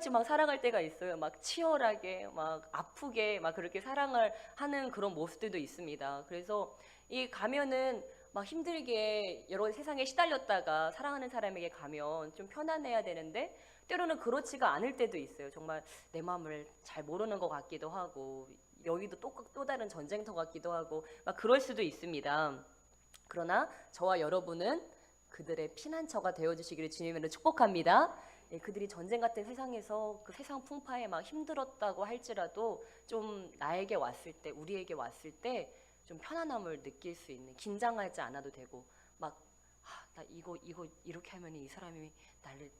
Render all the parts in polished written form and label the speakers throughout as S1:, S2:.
S1: 개같이 막 사랑할 때가 있어요. 막 치열하게, 막 아프게, 막 그렇게 사랑을 하는 그런 모습들도 있습니다. 그래서 이 가면은 막 힘들게 여러 세상에 시달렸다가 사랑하는 사람에게 가면 좀 편안해야 되는데 때로는 그렇지가 않을 때도 있어요. 정말 내 마음을 잘 모르는 것 같기도 하고 여기도 또 다른 전쟁터 같기도 하고 막 그럴 수도 있습니다. 그러나 저와 여러분은 그들의 피난처가 되어주시기를 주님으로 축복합니다. 예, 그들이 전쟁 같은 세상에서 그 세상 풍파에 막 힘들었다고 할지라도 좀 나에게 왔을 때, 우리에게 왔을 때 좀 편안함을 느낄 수 있는, 긴장하지 않아도 되고 막 나 이거 이렇게 하면 이 사람이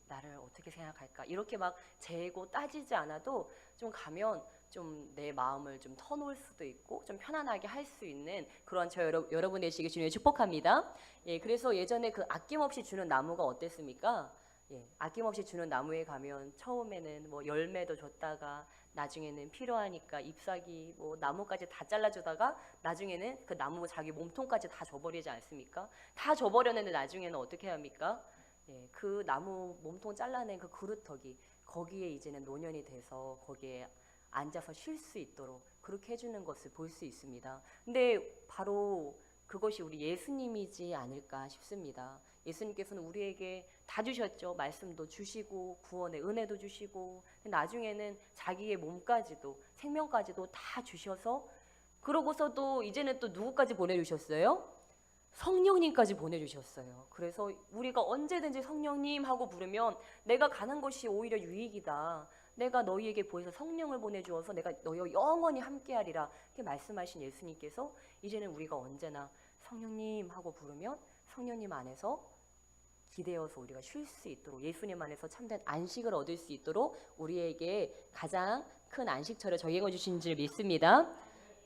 S1: 나를 어떻게 생각할까 이렇게 막 재고 따지지 않아도 좀 가면 좀 내 마음을 좀 터놓을 수도 있고 좀 편안하게 할 수 있는 그런 여러분 되시길 주님의 축복합니다. 예, 그래서 예전에 그 아낌없이 주는 나무가 어땠습니까? 예, 아낌없이 주는 나무에 가면 처음에는 뭐 열매도 줬다가 나중에는 필요하니까 잎사귀 뭐 나무까지 다 잘라주다가 나중에는 그 나무 자기 몸통까지 다 줘버리지 않습니까? 다 줘버렸는데 나중에는 어떻게 합니까? 예, 그 나무 몸통 잘라낸 그 그루터기 거기에 이제는 노년이 돼서 거기에 앉아서 쉴 수 있도록 그렇게 해주는 것을 볼 수 있습니다. 근데 바로 그것이 우리 예수님이지 않을까 싶습니다. 예수님께서는 우리에게 다 주셨죠. 말씀도 주시고 구원의 은혜도 주시고 나중에는 자기의 몸까지도 생명까지도 다 주셔서 그러고서도 이제는 또 누구까지 보내주셨어요? 성령님까지 보내주셨어요. 그래서 우리가 언제든지 성령님 하고 부르면 내가 가는 것이 오히려 유익이다. 내가 너희에게 보여서 성령을 보내주어서 내가 너희와 영원히 함께하리라 이렇게 말씀하신 예수님께서 이제는 우리가 언제나 성령님 하고 부르면 성령님 안에서 기대어서 우리가 쉴 수 있도록 예수님 안에서 참된 안식을 얻을 수 있도록 우리에게 가장 큰 안식처를 정해 주신 줄 믿습니다.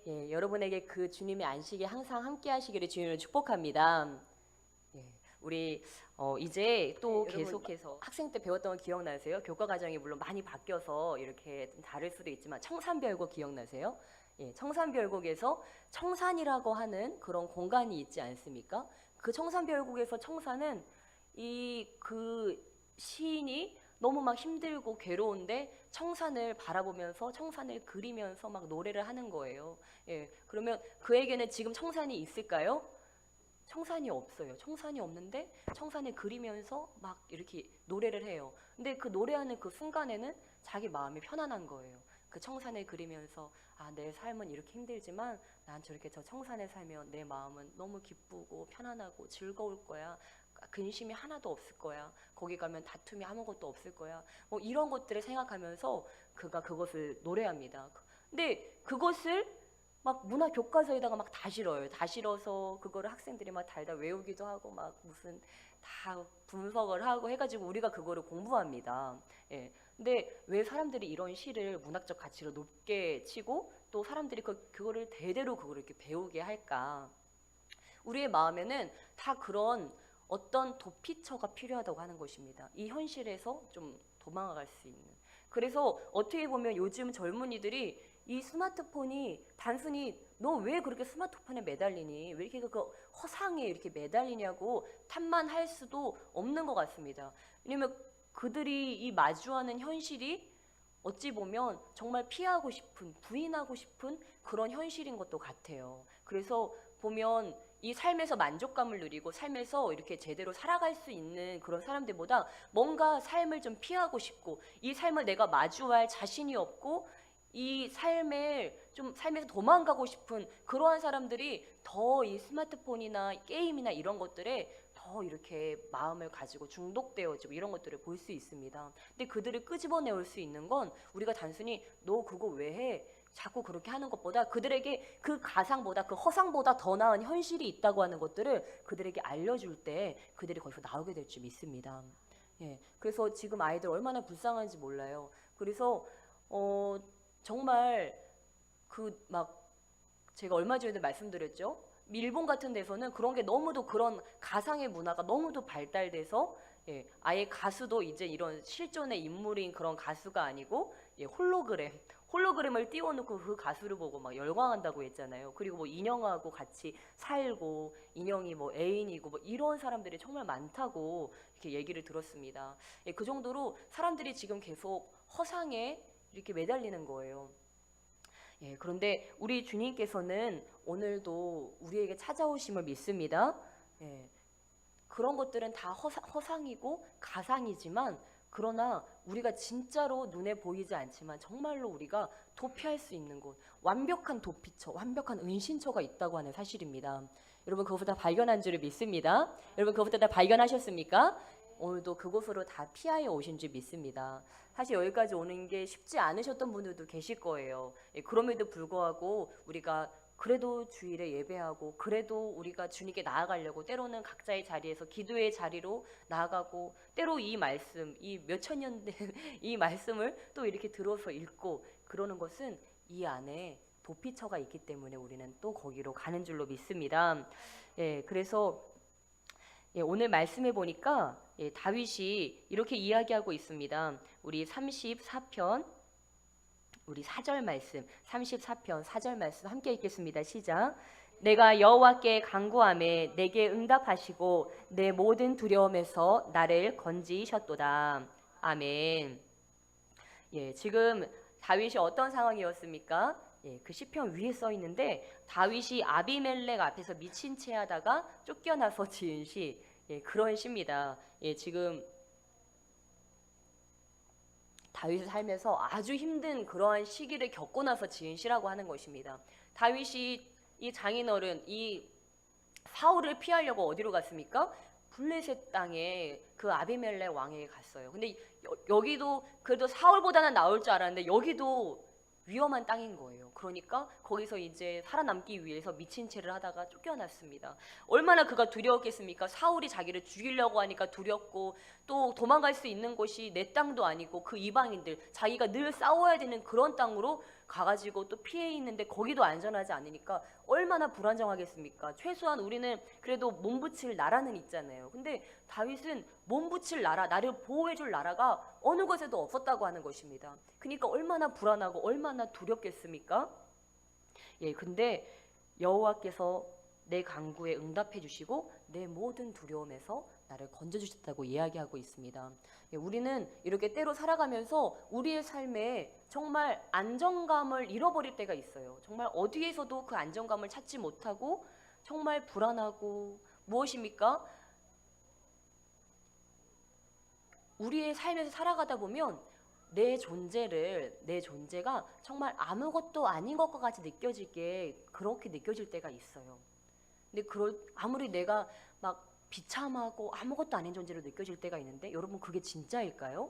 S1: 예, 여러분에게 그 주님의 안식이 항상 함께 하시기를 주님을 축복합니다. 예, 우리 이제 또 계속해서 학생 때 배웠던 거 기억나세요? 교과 과정이 물론 많이 바뀌어서 이렇게 좀 다를 수도 있지만 청산별곡 기억나세요? 예, 청산별곡에서 청산이라고 하는 그런 공간이 있지 않습니까? 그 청산별곡에서 청산은 그 시인이 너무 막 힘들고 괴로운데 청산을 바라보면서 청산을 그리면서 막 노래를 하는 거예요. 예, 그러면 그에게는 지금 청산이 있을까요? 청산이 없어요. 청산이 없는데 청산을 그리면서 막 이렇게 노래를 해요. 근데 그 노래하는 그 순간에는 자기 마음이 편안한 거예요. 그 청산을 그리면서 내 삶은 이렇게 힘들지만 난 저렇게 저 청산에 살면 내 마음은 너무 기쁘고 편안하고 즐거울 거야. 근심이 하나도 없을 거야. 거기 가면 다툼이 아무것도 없을 거야. 뭐 이런 것들을 생각하면서 그가 그것을 노래합니다. 근데 그것을 막 문화 교과서에다가 막 다 실어요. 다 실어서 그거를 학생들이 막 달다 외우기도 하고 막 무슨 다 분석을 하고 해가지고 우리가 그거를 공부합니다. 예. 근데 왜 사람들이 이런 시를 문학적 가치로 높게 치고 또 사람들이 그거를 대대로 그거를 이렇게 배우게 할까? 우리의 마음에는 다 그런 어떤 도피처가 필요하다고 하는 것입니다. 이 현실에서 좀 도망갈 수 있는. 그래서 어떻게 보면 요즘 젊은이들이 이 스마트폰이 단순히 너 왜 그렇게 스마트폰에 매달리니? 왜 이렇게 그 허상에 이렇게 매달리냐고 탓만할 수도 없는 것 같습니다. 왜냐면 그들이 이 마주하는 현실이 어찌 보면 정말 피하고 싶은, 부인하고 싶은 그런 현실인 것도 같아요. 그래서 보면 이 삶에서 만족감을 누리고 삶에서 이렇게 제대로 살아갈 수 있는 그런 사람들보다 뭔가 삶을 좀 피하고 싶고 이 삶을 내가 마주할 자신이 없고 이 삶에서 도망가고 싶은 그러한 사람들이 더 이 스마트폰이나 게임이나 이런 것들에 더 이렇게 마음을 가지고 중독되어지고 이런 것들을 볼 수 있습니다. 근데 그들을 끄집어내올 수 있는 건 우리가 단순히 너 그거 왜 해? 자꾸 그렇게 하는 것보다 그들에게 그 가상보다 그 허상보다 더 나은 현실이 있다고 하는 것들을 그들에게 알려줄 때 그들이 거기서 나오게 될 줄 믿습니다. 예, 그래서 지금 아이들 얼마나 불쌍한지 몰라요. 그래서 정말 제가 얼마 전에도 말씀드렸죠. 일본 같은 데서는 그런 게 너무도 그런 가상의 문화가 너무도 발달돼서 예, 아예 가수도 이제 이런 실존의 인물인 그런 가수가 아니고 예, 홀로그램을 띄워놓고 그 가수를 보고 막 열광한다고 했잖아요. 그리고 뭐 인형하고 같이 살고 인형이 뭐 애인이고 뭐 이런 사람들이 정말 많다고 이렇게 얘기를 들었습니다. 예, 그 정도로 사람들이 지금 계속 허상에 이렇게 매달리는 거예요. 예, 그런데 우리 주님께서는 오늘도 우리에게 찾아오심을 믿습니다. 예, 그런 것들은 다 허상이고 가상이지만 그러나 우리가 진짜로 눈에 보이지 않지만 정말로 우리가 도피할 수 있는 곳, 완벽한 도피처, 완벽한 은신처가 있다고 하는 사실입니다. 여러분 그것을 다 발견한 줄을 믿습니다. 여러분 그것을 다 발견하셨습니까? 오늘도 그곳으로 다 피하여 오신 줄 믿습니다. 사실 여기까지 오는 게 쉽지 않으셨던 분들도 계실 거예요. 예, 그럼에도 불구하고 우리가 그래도 주일에 예배하고 그래도 우리가 주님께 나아가려고 때로는 각자의 자리에서 기도의 자리로 나아가고 때로 이 말씀, 이 몇천 년 된 이 말씀을 또 이렇게 들어서 읽고 그러는 것은 이 안에 도피처가 있기 때문에 우리는 또 거기로 가는 줄로 믿습니다. 예, 그래서 예, 오늘 말씀해 보니까 예, 다윗이 이렇게 이야기하고 있습니다. 우리 34편 우리 4절 말씀 34편 4절 말씀 함께 읽겠습니다. 시작. 내가 여호와께 간구하매 내게 응답하시고 내 모든 두려움에서 나를 건지셨도다. 아멘. 예, 지금 다윗이 어떤 상황이었습니까? 예, 그 시편 위에 써 있는데 다윗이 아비멜렉 앞에서 미친 채 하다가 쫓겨나서 지은 시, 예, 그런 시입니다. 예, 지금 다윗을 살면서 아주 힘든 그러한 시기를 겪고 나서 지은 시라고 하는 것입니다. 다윗이 이 장인어른 이 사울을 피하려고 어디로 갔습니까? 블레셋 땅에 그 아비멜렉 왕에게 갔어요. 근데 여기도 그래도 사울보다는 나을 줄 알았는데 여기도 위험한 땅인 거예요. 그러니까 거기서 이제 살아남기 위해서 미친 채를 하다가 쫓겨났습니다. 얼마나 그가 두려웠겠습니까? 사울이 자기를 죽이려고 하니까 두렵고 또 도망갈 수 있는 곳이 내 땅도 아니고 그 이방인들 자기가 늘 싸워야 되는 그런 땅으로 가가지고 또 피해 있는데 거기도 안전하지 않으니까 얼마나 불안정하겠습니까? 최소한 우리는 그래도 몸붙일 나라는 있잖아요. 근데 다윗은 몸붙일 나라, 나를 보호해줄 나라가 어느 곳에도 없었다고 하는 것입니다. 그러니까 얼마나 불안하고 얼마나 두렵겠습니까? 예, 근데 여호와께서 내 간구에 응답해 주시고 내 모든 두려움에서 나를 건져주셨다고 이야기하고 있습니다. 예, 우리는 이렇게 때로 살아가면서 우리의 삶에 정말 안정감을 잃어버릴 때가 있어요. 정말 어디에서도 그 안정감을 찾지 못하고 정말 불안하고 무엇입니까? 우리의 삶에서 살아가다 보면 내 존재가 정말 아무것도 아닌 것과 같이 느껴지게 그렇게 느껴질 때가 있어요. 근데 아무리 내가 막 비참하고 아무것도 아닌 존재로 느껴질 때가 있는데 여러분 그게 진짜일까요?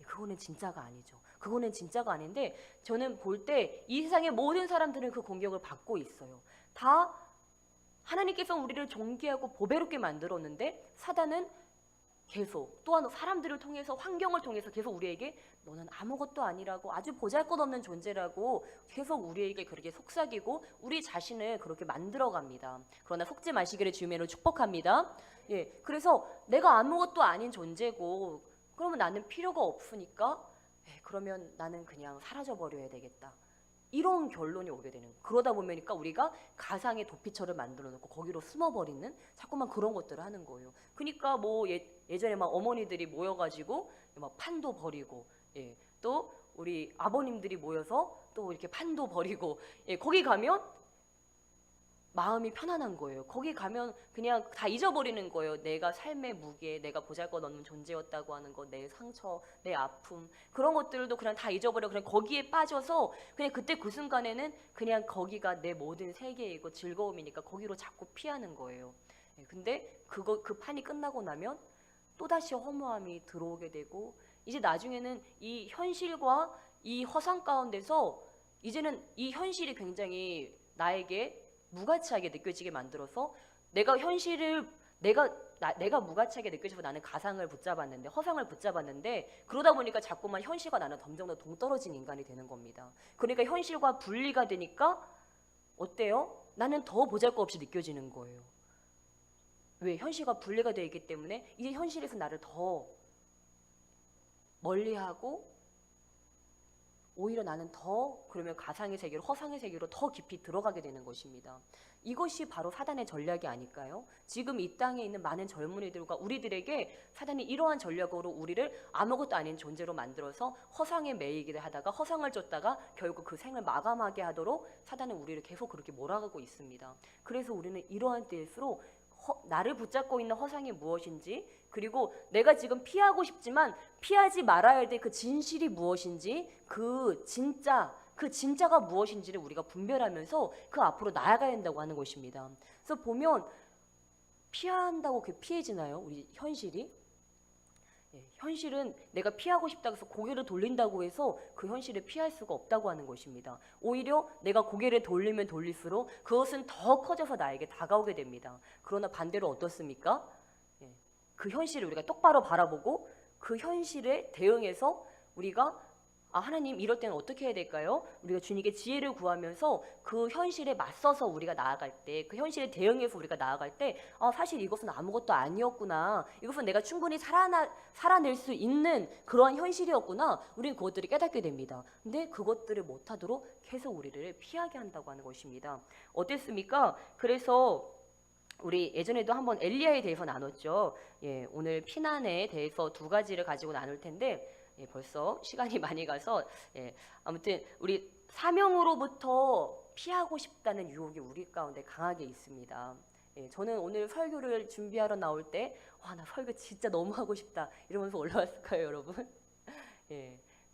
S1: 그거는 진짜가 아니죠. 그거는 진짜가 아닌데 저는 볼 때 이 세상의 모든 사람들은 그 공격을 받고 있어요. 다 하나님께서 우리를 존귀하고 보배롭게 만들었는데 사단은 계속 또한 사람들을 통해서 환경을 통해서 계속 우리에게 너는 아무것도 아니라고 아주 보잘것없는 존재라고 계속 우리에게 그렇게 속삭이고 우리 자신을 그렇게 만들어갑니다. 그러나 속지 마시기를 주님으로 축복합니다. 예, 그래서 내가 아무것도 아닌 존재고 그러면 나는 필요가 없으니까 그러면 나는 그냥 사라져버려야 되겠다. 이런 결론이 오게 되는 그러다 보니까 우리가 가상의 도피처를 만들어 놓고 거기로 숨어버리는 자꾸만 그런 것들을 하는 거예요. 그러니까 뭐 예전에 막 어머니들이 모여가지고 막 판도 버리고 예, 또 우리 아버님들이 모여서 또 이렇게 판도 버리고 예, 거기 가면 마음이 편안한 거예요. 거기 가면 그냥 다 잊어버리는 거예요. 내가 삶의 무게, 내가 보잘것없는 존재였다고 하는 거, 내 상처, 내 아픔 그런 것들도 그냥 다 잊어버려. 그냥 거기에 빠져서 그냥 그때 그 순간에는 그냥 거기가 내 모든 세계이고 즐거움이니까 거기로 자꾸 피하는 거예요. 근데 그 판이 끝나고 나면 또다시 허무함이 들어오게 되고 이제 나중에는 이 현실과 이 허상 가운데서 이제는 이 현실이 굉장히 나에게 무가치하게 느껴지게 만들어서 내가 무가치하게 느껴지고 나는 가상을 붙잡았는데 허상을 붙잡았는데 그러다 보니까 자꾸만 현실과 나는 점점 더 동떨어진 인간이 되는 겁니다. 그러니까 현실과 분리가 되니까 어때요? 나는 더 보잘것없이 느껴지는 거예요. 왜? 현실과 분리가 되어 있기 때문에 이제 현실에서 나를 더 멀리하고 오히려 나는 더 그러면 가상의 세계로 허상의 세계로 더 깊이 들어가게 되는 것입니다. 이것이 바로 사단의 전략이 아닐까요? 지금 이 땅에 있는 많은 젊은이들과 우리들에게 사단이 이러한 전략으로 우리를 아무것도 아닌 존재로 만들어서 허상에 매이게 하다가 허상을 쫓다가 결국 그 생을 마감하게 하도록 사단은 우리를 계속 그렇게 몰아가고 있습니다. 그래서 우리는 이러한 때일수록 나를 붙잡고 있는 허상이 무엇인지, 그리고 내가 지금 피하고 싶지만 피하지 말아야 할 때 그 진실이 무엇인지, 그 진짜가 무엇인지를 우리가 분별하면서 그 앞으로 나아가야 한다고 하는 것입니다. 그래서 보면 피한다고 그 피해지나요? 우리 현실이? 현실은 내가 피하고 싶다고 해서 고개를 돌린다고 해서 그 현실을 피할 수가 없다고 하는 것입니다. 오히려 내가 고개를 돌리면 돌릴수록 그것은 더 커져서 나에게 다가오게 됩니다. 그러나 반대로 어떻습니까? 그 현실을 우리가 똑바로 바라보고 그 현실에 대응해서 우리가 하나님 이럴 때는 어떻게 해야 될까요? 우리가 주님께 지혜를 구하면서 그 현실에 맞서서 우리가 나아갈 때, 그 현실에 대응해서 우리가 나아갈 때 사실 이것은 아무것도 아니었구나, 이것은 내가 충분히 살아낼 수 있는 그러한 현실이었구나, 우리는 그것들을 깨닫게 됩니다. 근데 그것들을 못하도록 계속 우리를 피하게 한다고 하는 것입니다. 어땠습니까? 그래서 우리 예전에도 한번 엘리야에 대해서 나눴죠. 오늘 피난에 대해서 두 가지를 가지고 나눌 텐데 벌써 시간이 많이 가서 아무튼 우리 사명으로부터 피하고 싶다는 유혹이 우리 가운데 강하게 있습니다. 저는 오늘 설교를 준비하러 나올 때 나 설교 진짜 너무 하고 싶다 이러면서 올라왔을까요, 여러분?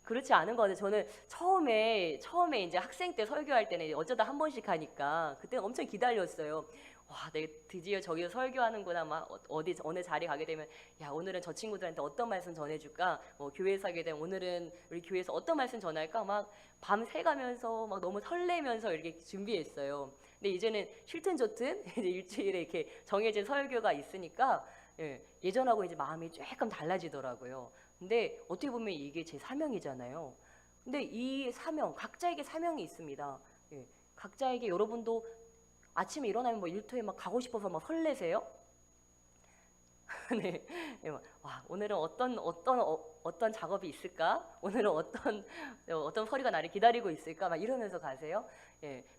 S1: 그렇지 않은 것 같아요. 저는 처음에 이제 학생 때 설교할 때는 어쩌다 한 번씩 하니까 그때는 엄청 기다렸어요. 내가 드디어 저기서 설교하는구나. 막 어느 자리 가게 되면 오늘은 저 친구들한테 어떤 말씀 전해줄까? 교회에서 하게 되면 오늘은 우리 교회에서 어떤 말씀 전할까? 막 밤새 가면서 막 너무 설레면서 이렇게 준비했어요. 근데 이제는 싫든 좋든 이제 일주일에 이렇게 정해진 설교가 있으니까 예전하고 이제 마음이 조금 달라지더라고요. 근데 어떻게 보면 이게 제 사명이잖아요. 근데 이 사명, 각자에게 사명이 있습니다. 각자에게 여러분도 아침에 일어나면 뭐 일터에 막 가고 싶어서 막 설레세요? 네, 오늘은 어떤 작업이 있을까? 오늘은 어떤 서리가 나를 기다리고 있을까? 막 이러면서 가세요.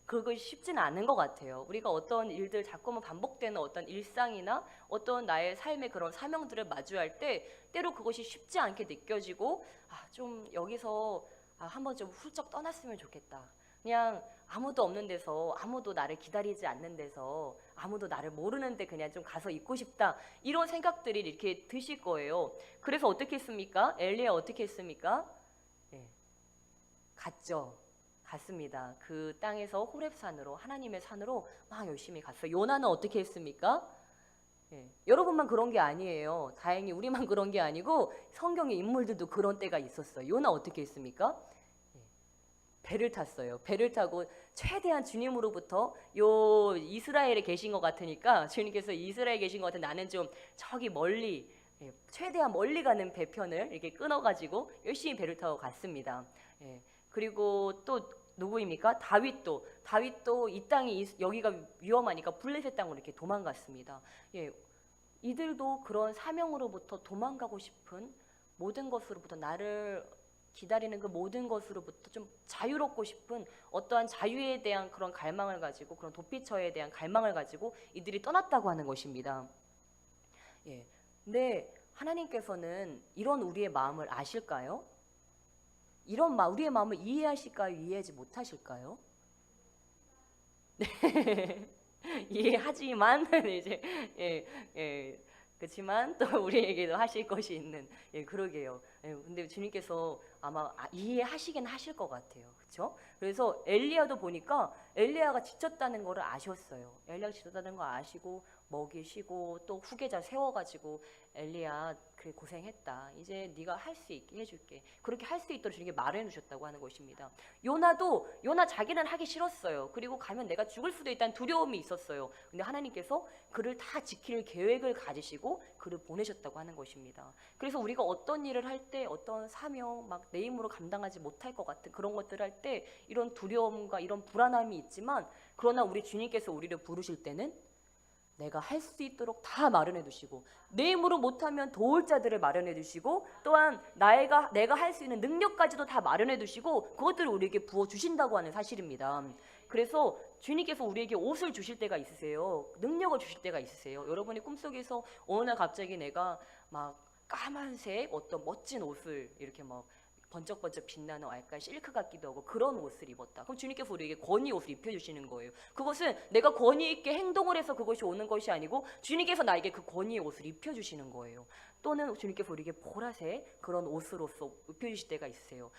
S1: 그거 쉽지는 않은 것 같아요. 우리가 어떤 일들 자꾸만 반복되는 어떤 일상이나 어떤 나의 삶의 그런 사명들을 마주할 때 때로 그것이 쉽지 않게 느껴지고 좀 여기서 한번 좀 훌쩍 떠났으면 좋겠다. 그냥 아무도 없는 데서, 아무도 나를 기다리지 않는 데서, 아무도 나를 모르는데 그냥 좀 가서 있고 싶다, 이런 생각들이 이렇게 드실 거예요. 그래서 어떻게 했습니까? 엘리야 어떻게 했습니까? 갔습니다. 그 땅에서 호렙산으로, 하나님의 산으로 막 열심히 갔어요. 요나는 어떻게 했습니까? 여러분만 그런 게 아니에요. 다행히 우리만 그런 게 아니고 성경의 인물들도 그런 때가 있었어요. 요나 어떻게 했습니까? 배를 탔어요. 배를 타고 최대한 주님으로부터 이스라엘에 계신 것 같으니까 주님께서 이스라엘에 계신 것 같은 나는 좀 저기 멀리, 최대한 멀리 가는 배편을 이렇게 끊어가지고 열심히 배를 타고 갔습니다. 그리고 또 누구입니까? 다윗도 이 땅이 여기가 위험하니까 블레셋 땅으로 이렇게 도망갔습니다. 이들도 그런 사명으로부터 도망가고 싶은, 모든 것으로부터 나를 기다리는 그 모든 것으로부터 좀 자유롭고 싶은 어떠한 자유에 대한 그런 갈망을 가지고, 그런 도피처에 대한 갈망을 가지고 이들이 떠났다고 하는 것입니다. 근데 하나님께서는 이런 우리의 마음을 아실까요? 이런 우리의 마음을 이해하실까요? 이해하지 못하실까요? 네. 이해하지만 이제 그렇지만 또 우리에게도 하실 것이 있는, 그러게요. 근데 주님께서 아마 이해하시긴 하실 것 같아요. 그렇죠? 그래서 엘리야도 보니까 엘리야가 지쳤다는 것을 아셨어요. 엘리야가 지쳤다는 거 아시고 먹이시고 또 후계자 세워가지고 엘리야 그래 고생했다. 이제 네가 할 수 있게 해줄게. 그렇게 할 수 있도록 주님께 말해 주셨다고 하는 것입니다. 요나 자기는 하기 싫었어요. 그리고 가면 내가 죽을 수도 있다는 두려움이 있었어요. 근데 하나님께서 그를 다 지킬 계획을 가지시고 그를 보내셨다고 하는 것입니다. 그래서 우리가 어떤 일을 할 때, 어떤 사명 막 내 힘으로 감당하지 못할 것 같은 그런 것들을 할 때 이런 두려움과 이런 불안함이 있지만, 그러나 우리 주님께서 우리를 부르실 때는 내가 할 수 있도록 다 마련해 두시고 내 힘으로 못하면 도울 자들을 마련해 두시고 또한 내가 할 수 있는 능력까지도 다 마련해 두시고 그것들을 우리에게 부어 주신다고 하는 사실입니다. 그래서 주님께서 우리에게 옷을 주실 때가 있으세요. 능력을 주실 때가 있으세요. 여러분이 꿈속에서 어느 날 갑자기 내가 막 까만색 어떤 멋진 옷을 이렇게 막 번쩍번쩍 빛나는 약간 실크 같기도 하고 그런 옷을 입었다. 그럼 주님께서 우리에게 권위 옷을 입혀주시는 거예요. 그것은 내가 권위 있게 행동을 해서 그것이 오는 것이 아니고 주님께서 나에게 그 권위의 옷을 입혀주시는 거예요. 또는 주님께서 우리에게 보라색 그런 옷으로서 입혀주실 때가 있으세요.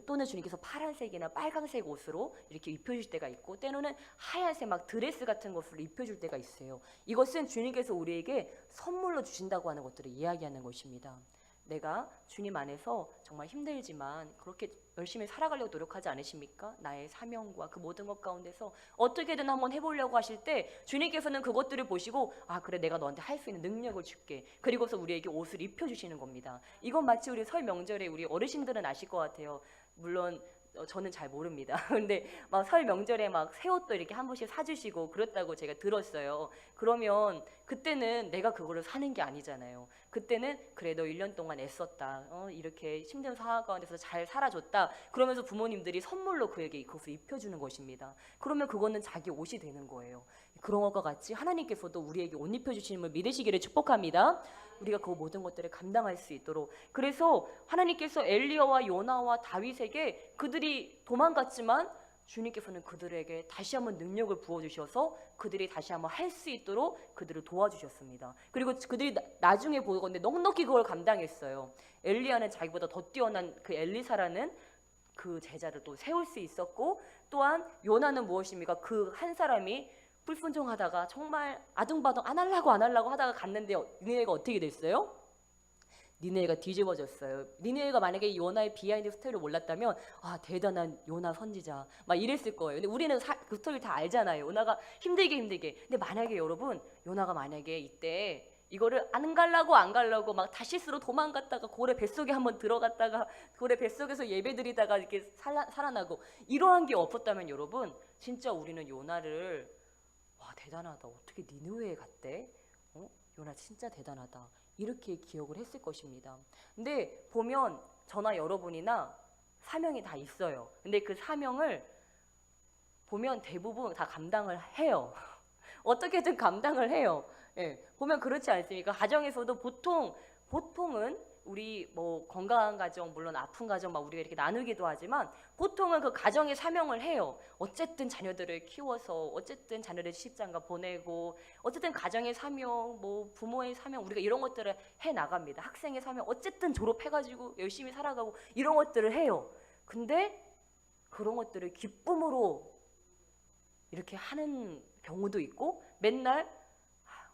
S1: 또는 주님께서 파란색이나 빨간색 옷으로 이렇게 입혀주실 때가 있고 때로는 하얀색 막 드레스 같은 것을 입혀줄 때가 있어요. 이것은 주님께서 우리에게 선물로 주신다고 하는 것들을 이야기하는 것입니다. 내가 주님 안에서 정말 힘들지만 그렇게 열심히 살아가려고 노력하지 않으십니까? 나의 사명과 그 모든 것 가운데서 어떻게든 한번 해보려고 하실 때 주님께서는 그것들을 보시고 아 그래 내가 너한테 할 수 있는 능력을 줄게. 그리고서 우리에게 옷을 입혀주시는 겁니다. 이건 마치 우리 설 명절에 우리 어르신들은 아실 것 같아요. 물론 저는 잘 모릅니다. 근데 막 설 명절에 막 새 옷도 이렇게 한 번씩 사주시고 그렇다고 제가 들었어요. 그러면 그때는 내가 그거를 사는 게 아니잖아요. 그때는 그래 너 1년 동안 애썼다. 이렇게 힘든 상황 가운데서 잘 살아줬다. 그러면서 부모님들이 선물로 그에게 그것을 입혀주는 것입니다. 그러면 그거는 자기 옷이 되는 거예요. 그런 것과 같이 하나님께서도 우리에게 옷 입혀주시는 믿으시기를 축복합니다. 우리가 그 모든 것들을 감당할 수 있도록. 그래서 하나님께서 엘리야와 요나와 다윗에게 그들이 도망갔지만 주님께서는 그들에게 다시 한번 능력을 부어주셔서 그들이 다시 한번 할 수 있도록 그들을 도와주셨습니다. 그리고 그들이 나중에 보건대 넉넉히 그걸 감당했어요. 엘리야는 자기보다 더 뛰어난 그 엘리사라는 그 제자를 또 세울 수 있었고 또한 요나는 무엇입니까? 그 한 사람이 불순종하다가 정말 아둥바둥 안 하려고 하다가 갔는데 니네가 어떻게 됐어요? 니네가 뒤집어졌어요. 니네가 만약에 요나의 비하인드 스토리를 몰랐다면 아 대단한 요나 선지자 막 이랬을 거예요. 근데 우리는 그 스토리를 다 알잖아요. 요나가 힘들게 근데 만약에 여러분 요나가 만약에 이때 이거를 안 가려고 막 다시스로 도망갔다가 고래 뱃속에 한번 들어갔다가 고래 뱃속에서 예배드리다가 이렇게 살아나고 이러한 게 없었다면 여러분 진짜 우리는 요나를 와 대단하다. 어떻게 니느웨에 갔대? 요나 진짜 대단하다. 이렇게 기억을 했을 것입니다. 근데 보면 저나 여러분이나 사명이 다 있어요. 근데 그 사명을 보면 대부분 다 감당을 해요. 어떻게든 감당을 해요. 예, 보면 그렇지 않습니까? 가정에서도 보통은 우리 뭐 건강한 가정 물론 아픈 가정 막 우리가 이렇게 나누기도 하지만 보통은 그 가정의 사명을 해요. 어쨌든 자녀들을 키워서 어쨌든 자녀를 시집장가 보내고 어쨌든 가정의 사명 뭐 부모의 사명 우리가 이런 것들을 해 나갑니다. 학생의 사명 어쨌든 졸업해가지고 열심히 살아가고 이런 것들을 해요. 근데 그런 것들을 기쁨으로 이렇게 하는 경우도 있고 맨날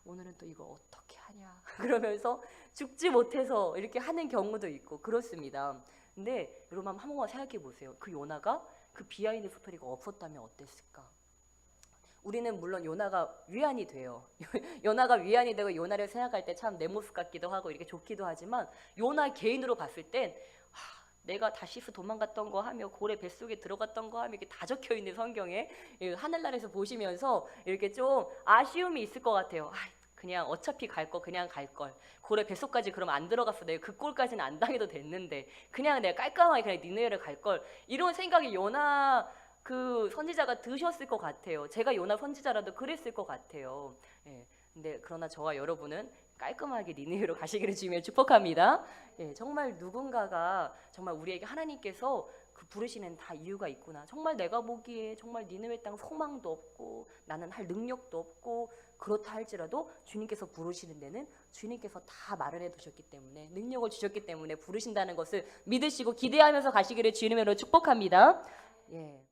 S1: 오늘은 또 이거 어떻게 하냐 그러면서 죽지 못해서 이렇게 하는 경우도 있고 그렇습니다. 근데 여러분 한 번만 생각해 보세요. 그 요나가 그 비하인드 스토리가 없었다면 어땠을까? 우리는 물론 요나가 위안이 돼요. 요나가 위안이 되고 요나를 생각할 때 참 내 모습 같기도 하고 이렇게 좋기도 하지만 요나 개인으로 봤을 땐 내가 다시스 도망갔던 거 하며 고래 뱃속에 들어갔던 거 하며 이렇게 다 적혀 있는 성경에 하늘나라에서 보시면서 이렇게 좀 아쉬움이 있을 것 같아요. 그냥 어차피 갈 거 그냥 갈 걸. 고래 뱃속까지 그러면 안 들어갔어. 내가 그 꼴까지는 안 당해도 됐는데 그냥 내가 깔끔하게 그냥 니네를 갈 걸. 이런 생각이 요나 그 선지자가 드셨을 것 같아요. 제가 요나 선지자라도 그랬을 것 같아요. 예. 근데 그러나 저와 여러분은 깔끔하게 니네로 가시기를 주님의 축복합니다. 예, 정말 누군가가 정말 우리에게 하나님께서 그 부르시는 다 이유가 있구나. 정말 내가 보기에 정말 니느웨 땅 소망도 없고 나는 할 능력도 없고 그렇다 할지라도 주님께서 부르시는 데는 주님께서 다 마련해 두셨기 때문에 능력을 주셨기 때문에 부르신다는 것을 믿으시고 기대하면서 가시기를 주님으로 축복합니다. 예.